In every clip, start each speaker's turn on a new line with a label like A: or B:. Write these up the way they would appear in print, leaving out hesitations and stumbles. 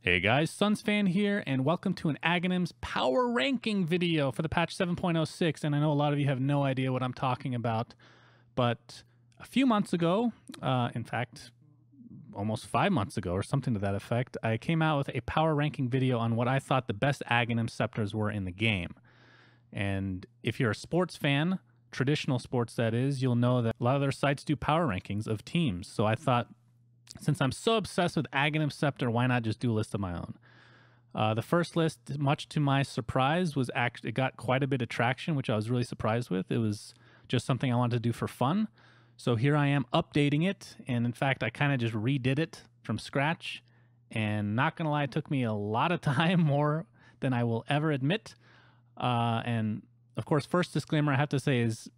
A: Hey guys, SUNSfan here, and welcome to an Aghs power ranking video for the patch 7.06. And I know a lot of you have no idea what I'm talking about, but a few months ago, in fact, almost 5 months ago or something to that effect, I came out with a power ranking video on what I thought the best Aghs scepters were in the game. And if you're a sports fan, traditional sports that is, you'll know that a lot of their sites do power rankings of teams. So I thought, since I'm so obsessed with Aghs Scepter, why not just do a list of my own? The first list, much to my surprise, was actually, it got quite a bit of traction, which I was really surprised with. It was just something I wanted to do for fun. So here I am updating it. And in fact, I kind of just redid it from scratch. And not going to lie, it took me a lot of time, more than I will ever admit. And of course, first disclaimer I have to say is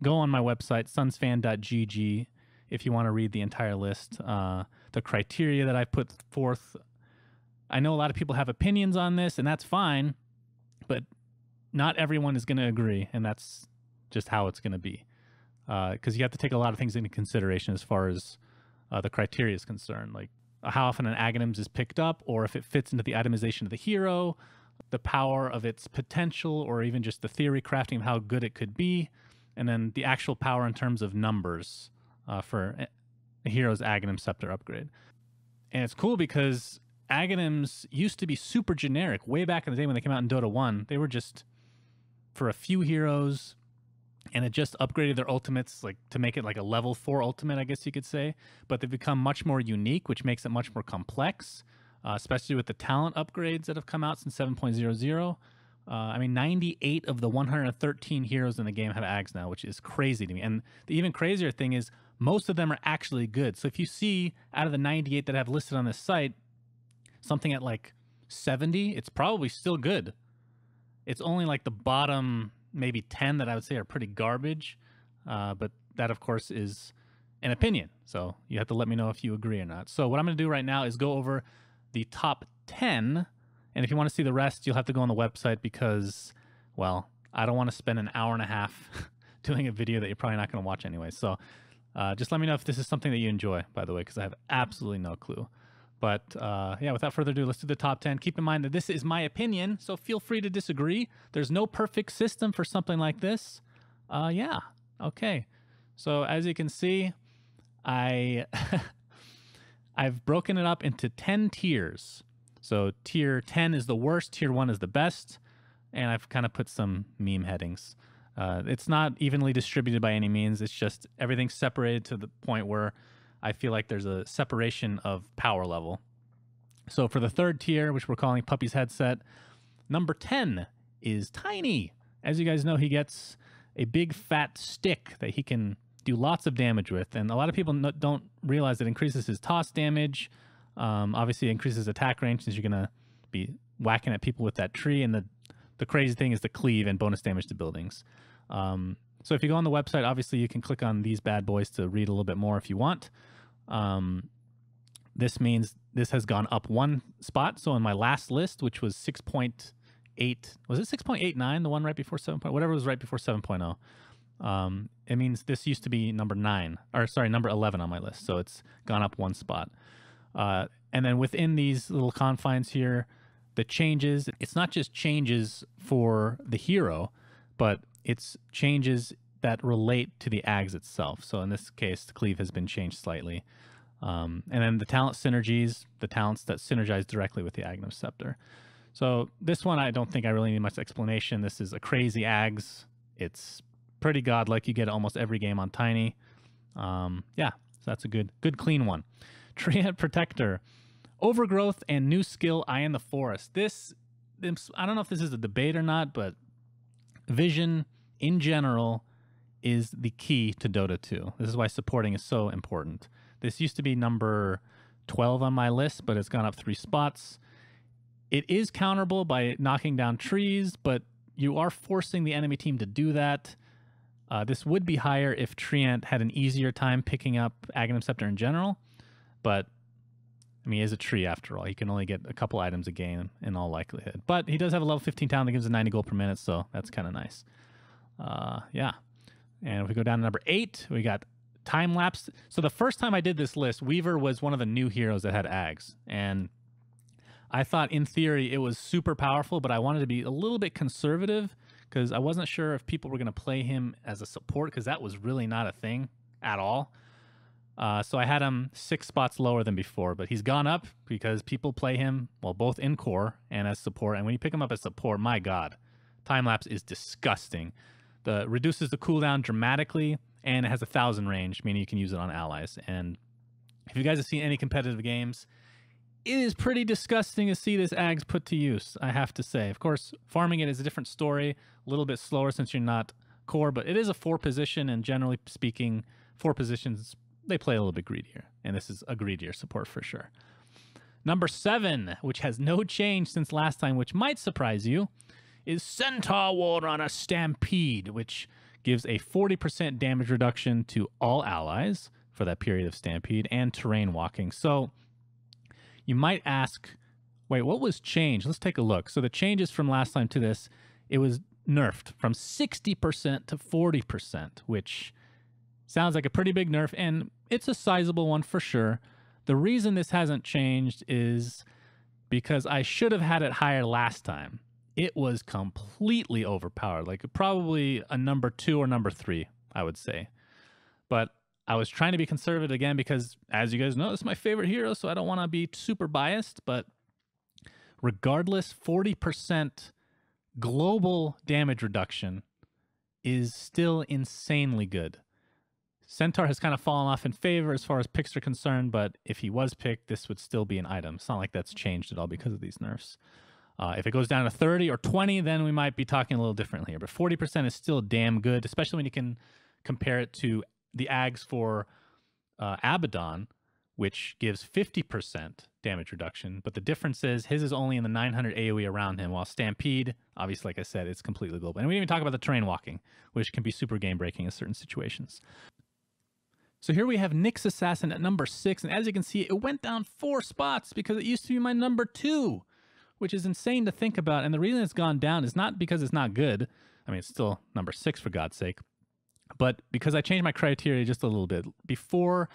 A: go on my website, sunsfan.gg. if you want to read the entire list. The criteria that I put forth, I know a lot of people have opinions on this, and that's fine, but not everyone is going to agree, and that's just how it's going to be. Because you have to take a lot of things into consideration as far as the criteria is concerned, like how often an Aghs is picked up, or if it fits into the itemization of the hero, the power of its potential, or even just the theory crafting of how good it could be, and then the actual power in terms of numbers. For a hero's Aghs Scepter upgrade. And it's cool because Aghs used to be super generic way back in the day when they came out in Dota 1. They were just for a few heroes, and it just upgraded their ultimates like to make it like a level 4 ultimate, I guess you could say. But they've become much more unique, which makes it much more complex, especially with the talent upgrades that have come out since 7.00. I mean, 98 of the 113 heroes in the game have Aghs now, which is crazy to me. And the even crazier thing is most of them are actually good. So if you see out of the 98 that I have listed on this site, something at like 70, it's probably still good. It's only like the bottom maybe 10 that I would say are pretty garbage. But that, of course, is an opinion. So you have to let me know if you agree or not. So what I'm going to do right now is go over the top 10. And if you want to see the rest, you'll have to go on the website because, well, I don't want to spend an hour and a half doing a video that you're probably not going to watch anyway. So just let me know if this is something that you enjoy, by the way, because I have absolutely no clue. But yeah, without further ado, let's do the top 10. Keep in mind that this is my opinion, so feel free to disagree. There's no perfect system for something like this. Yeah, okay. So as you can see, I've broken it up into 10 tiers. So tier 10 is the worst, tier 1 is the best, and I've kind of put some meme headings. It's not evenly distributed by any means. It's just everything's separated to the point where I feel like there's a separation of power level. So for the third tier, which we're calling Puppy's Headset, number 10 is Tiny. As you guys know, he gets a big fat stick that he can do lots of damage with, and a lot of people don't realize it increases his toss damage. Obviously, it increases attack range since you're going to be whacking at people with that tree, and the crazy thing is the cleave and bonus damage to buildings. So if you go on the website, obviously you can click on these bad boys to read a little bit more if you want. This means this has gone up 1 spot. So in my last list, which was 6.8, was it 6.89, the one right before 7. Whatever was right before 7.0. It means this used to be number 9, or sorry, number 11 on my list. So it's gone up 1 spot. And then within these little confines here, the changes, it's not just changes for the hero, but it's changes that relate to the Aghs itself. So in this case, the cleave has been changed slightly. And then the talent synergies, the talents that synergize directly with the Aghs Scepter. So this one, I don't think I really need much explanation. This is a crazy Aghs. It's pretty godlike. You get it almost every game on Tiny. Yeah, so that's a good clean one. Treant Protector, Overgrowth, and new skill, Eye in the Forest. This, I don't know if this is a debate or not, but vision in general is the key to Dota 2. This is why supporting is so important. This used to be number 12 on my list, but it's gone up 3 spots. It is counterable by knocking down trees, but you are forcing the enemy team to do that. This would be higher if Treant had an easier time picking up Aghs Scepter in general. But, I mean, he is a tree after all. He can only get a couple items a game in all likelihood. But he does have a level 15 talent that gives him 90 gold per minute, so that's kind of nice. Yeah. And if we go down to number 8, we got Time Lapse. So the first time I did this list, Weaver was one of the new heroes that had Aghs. And I thought in theory it was super powerful, but I wanted to be a little bit conservative because I wasn't sure if people were going to play him as a support because that was really not a thing at all. So I had him 6 spots lower than before, but he's gone up because people play him, well, both in core and as support. And when you pick him up as support, my God, time-lapse is disgusting. Reduces the cooldown dramatically, and it has 1,000 range, meaning you can use it on allies. And if you guys have seen any competitive games, it is pretty disgusting to see this Aghs put to use, I have to say. Of course, farming it is a different story, a little bit slower since you're not core, but it is a 4 position, and generally speaking, 4 positions, they play a little bit greedier, and this is a greedier support for sure. Number 7, which has no change since last time, which might surprise you, is Centaur Warrunner Stampede, which gives a 40% damage reduction to all allies for that period of Stampede and terrain walking. So you might ask, wait, what was changed? Let's take a look. So the changes from last time to this, it was nerfed from 60% to 40%, which sounds like a pretty big nerf, and it's a sizable one for sure. The reason this hasn't changed is because I should have had it higher last time. It was completely overpowered, like probably a number 2 or number 3, I would say. But I was trying to be conservative again because, as you guys know, it's my favorite hero, so I don't want to be super biased. But regardless, 40% global damage reduction is still insanely good. Centaur has kind of fallen off in favor as far as picks are concerned, but if he was picked, this would still be an item. It's not like that's changed at all because of these nerfs. If it goes down to 30 or 20, then we might be talking a little differently here. But 40% is still damn good, especially when you can compare it to the Aghs for Abaddon, which gives 50% damage reduction. But the difference is his is only in the 900 AoE around him, while Stampede, obviously, like I said, it's completely global. And we didn't even talk about the terrain walking, which can be super game-breaking in certain situations. So here we have Nyx Assassin at number 6. And as you can see, it went down 4 spots because it used to be my number 2. Which is insane to think about. And the reason it's gone down is not because it's not good. I mean, it's still number 6 for God's sake. But because I changed my criteria just a little bit. Before,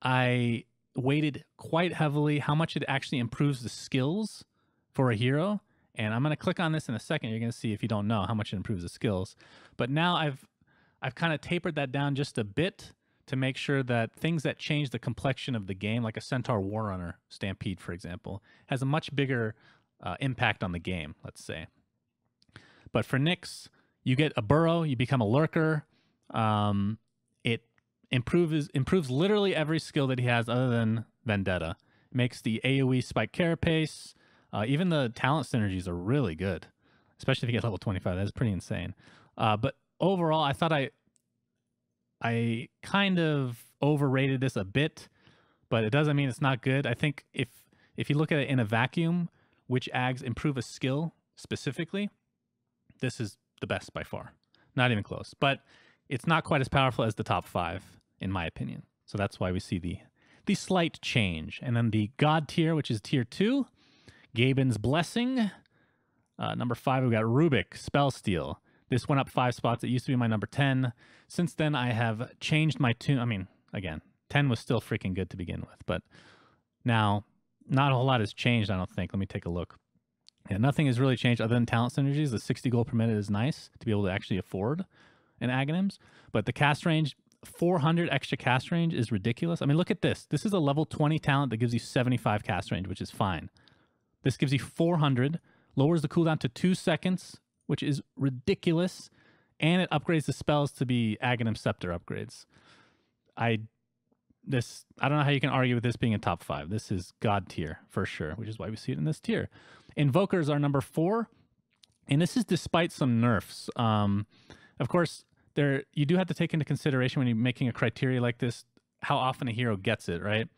A: I weighted quite heavily how much it actually improves the skills for a hero. And I'm going to click on this in a second. You're going to see, if you don't know, how much it improves the skills. But now I've kind of tapered that down just a bit to make sure that things that change the complexion of the game, like a Centaur Warrunner Stampede, for example, has a much bigger impact on the game, let's say. But for Nyx, you get a burrow, you become a lurker. It improves literally every skill that he has other than Vendetta. It makes the AoE spike carapace. Even the talent synergies are really good, especially if you get level 25. That's pretty insane. But overall, I thought I kind of overrated this a bit, but it doesn't mean it's not good. I think if you look at it in a vacuum, which Aghs improve a skill specifically, this is the best by far. Not even close. But it's not quite as powerful as the top 5, in my opinion. So that's why we see the slight change. And then the God tier, which is tier 2, Gaben's Blessing. Number 5, we've got Rubik, Spell Steal. This went up 5 spots. It used to be my number 10. Since then, I have changed my tune. I mean, again, 10 was still freaking good to begin with. But now, not a whole lot has changed, I don't think. Let me take a look. Yeah, nothing has really changed other than talent synergies. The 60 gold per minute is nice to be able to actually afford an Aghanims. But the cast range, 400 extra cast range is ridiculous. I mean, look at this. This is a level 20 talent that gives you 75 cast range, which is fine. This gives you 400, lowers the cooldown to 2 seconds, which is ridiculous, and it upgrades the spells to be Aghanim Scepter upgrades. I don't know how you can argue with this being a top 5. This is God tier for sure, which is why we see it in this tier. Invokers are number 4, and this is despite some nerfs. Of course, you do have to take into consideration when you're making a criteria like this, how often a hero gets it, right?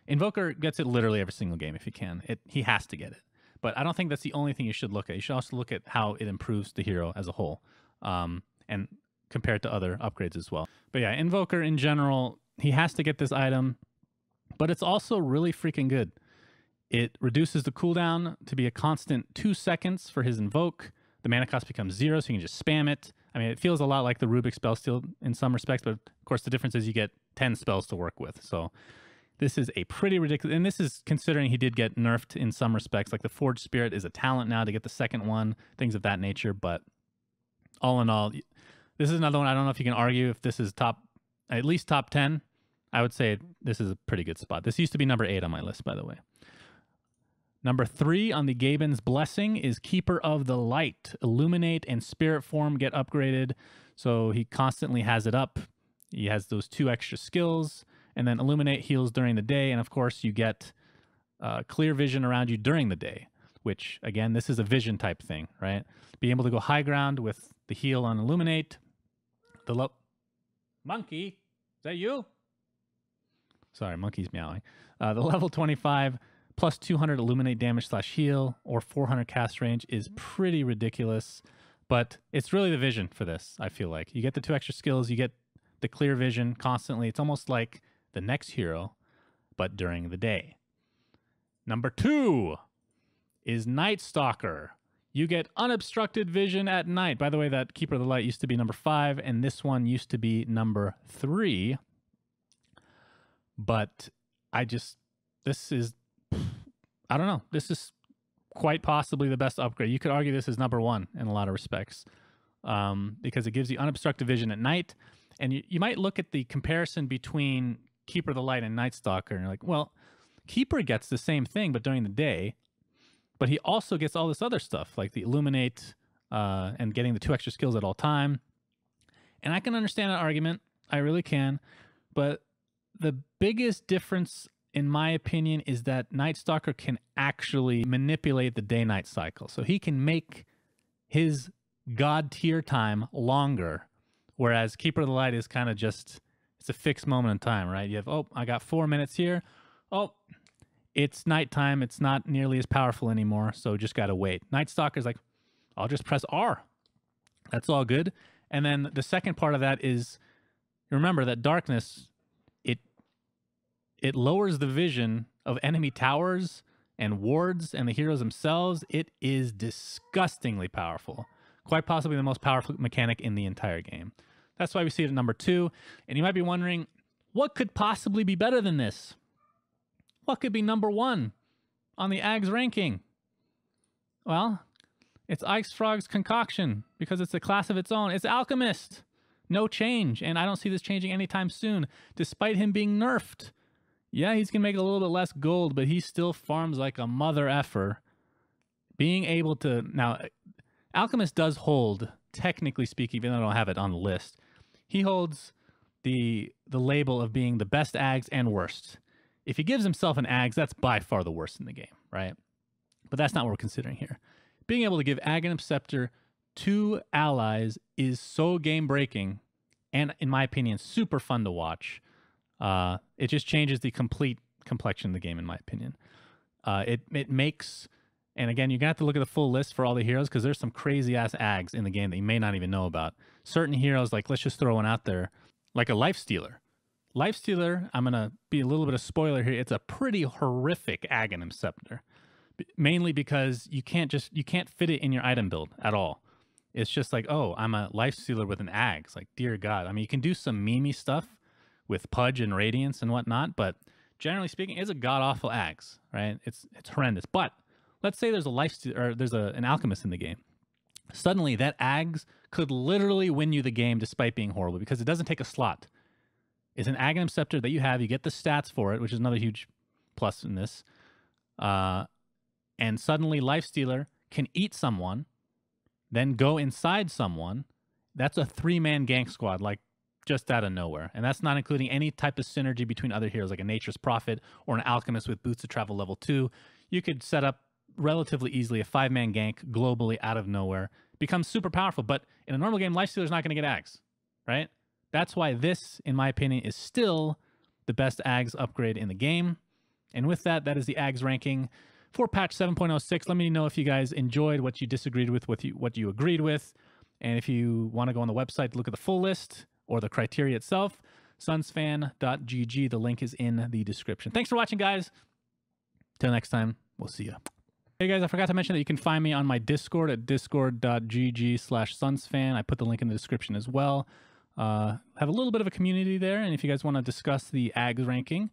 A: Invoker gets it literally every single game if he can. He has to get it. But I don't think that's the only thing you should look at. You should also look at how it improves the hero as a whole, and compare it to other upgrades as well. But yeah, Invoker in general, he has to get this item, but it's also really freaking good. It reduces the cooldown to be a constant 2 seconds for his Invoke. The mana cost becomes 0, so you can just spam it. I mean, it feels a lot like the Rubik spell steal in some respects, but of course the difference is you get 10 spells to work with. So This is a pretty ridiculous, and this is considering he did get nerfed in some respects. Like the Forged Spirit is a talent now to get the second one, things of that nature. But all in all, this is another one. I don't know if you can argue if this is at least top 10. I would say this is a pretty good spot. This used to be number 8 on my list, by the way. Number 3 on the Gaben's Blessing is Keeper of the Light. Illuminate and Spirit Form get upgraded, so he constantly has it up. He has those 2 extra skills, and then Illuminate heals during the day, and of course you get clear vision around you during the day, which, again, this is a vision type thing, right? Being able to go high ground with the heal on Illuminate. Monkey, is that you? Sorry, monkey's meowing. The level 25 plus 200 Illuminate damage / heal or 400 cast range is pretty ridiculous, but it's really the vision for this, I feel like. You get the 2 extra skills, you get the clear vision constantly. It's almost like the next hero, but during the day. Number 2 is Night Stalker. You get unobstructed vision at night. By the way, that Keeper of the Light used to be number 5, and this one used to be number 3. But this is, I don't know. This is quite possibly the best upgrade. You could argue this is number 1 in a lot of respects because it gives you unobstructed vision at night. And you might look at the comparison between Keeper of the Light and Night Stalker, and you're like, well, Keeper gets the same thing, but during the day. But he also gets all this other stuff, like the Illuminate and getting the 2 extra skills at all time. And I can understand that argument. I really can. But the biggest difference, in my opinion, is that Night Stalker can actually manipulate the day-night cycle. So he can make his god tier time longer, whereas Keeper of the Light is kind of just, it's a fixed moment in time, right? You have, oh, I got 4 minutes here. Oh, it's nighttime. It's not nearly as powerful anymore, so just got to wait. Night Stalker's like, I'll just press R. That's all good. And then the second part of that is, remember that darkness, it lowers the vision of enemy towers and wards and the heroes themselves. It is disgustingly powerful. Quite possibly the most powerful mechanic in the entire game. That's why we see it at number 2. And you might be wondering, what could possibly be better than this? What could be number 1 on the Aghs ranking? Well, it's Ike's Frog's concoction because it's a class of its own. It's Alchemist. No change. And I don't see this changing anytime soon, despite him being nerfed. Yeah, he's going to make a little bit less gold, but he still farms like a mother effer. Being able to... Now, Alchemist does hold, technically speaking, even though I don't have it on the list, he holds the label of being the best Aghs and worst. If he gives himself an Aghs, that's by far the worst in the game, right? But that's not what we're considering here. Being able to give Aghanim Scepter to allies is so game-breaking and, in my opinion, super fun to watch. It just changes the complete complexion of the game, in my opinion. It makes... And again, you're going to have to look at the full list for all the heroes because there's some crazy-ass Aghs in the game that you may not even know about. Certain heroes, like, let's just throw one out there, like a Lifestealer. Lifestealer, I'm going to be a little bit of spoiler here, it's a pretty horrific Aghanim Scepter. Mainly because you can't fit it in your item build at all. It's just like, oh, I'm a Lifestealer with an Aghs. Like, dear God. I mean, you can do some memey stuff with Pudge and Radiance and whatnot, but generally speaking, it's a god-awful Aghs, right? It's horrendous. But let's say there's a Lifestealer, or there's an Alchemist in the game. Suddenly, that Aghs could literally win you the game despite being horrible because it doesn't take a slot. It's an Aghanim Scepter that you have. You get the stats for it, which is another huge plus in this. And suddenly, Lifestealer can eat someone, then go inside someone. That's a 3-man gank squad, like, just out of nowhere. And that's not including any type of synergy between other heroes, like a Nature's Prophet or an Alchemist with boots to travel level 2. You could set up relatively easily a 5-man gank globally out of nowhere. Becomes super powerful, but in a normal game, Lifestealer's not going to get Aghs, right? That's why this, in my opinion, is still the best Aghs upgrade in the game. And with that, that is the Aghs ranking for patch 7.06. Let me know if you guys enjoyed, what you disagreed with, what you agreed with. And if you want to go on the website to look at the full list or the criteria itself, sunsfan.gg. The link is in the description. Thanks for watching, guys. Till next time, we'll see you. Hey guys, I forgot to mention that you can find me on my Discord at discord.gg/sunsfan. I put the link in the description as well. Have a little bit of a community there, and if you guys want to discuss the Aghs ranking,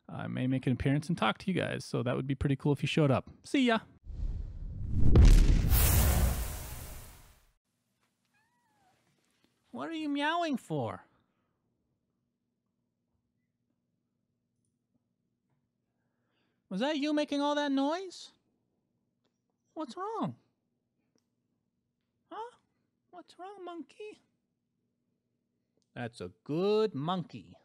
A: I may make an appearance and talk to you guys. So that would be pretty cool if you showed up. See ya. What are you meowing for? Was that you making all that noise? What's wrong? Huh? What's wrong, monkey? That's a good monkey.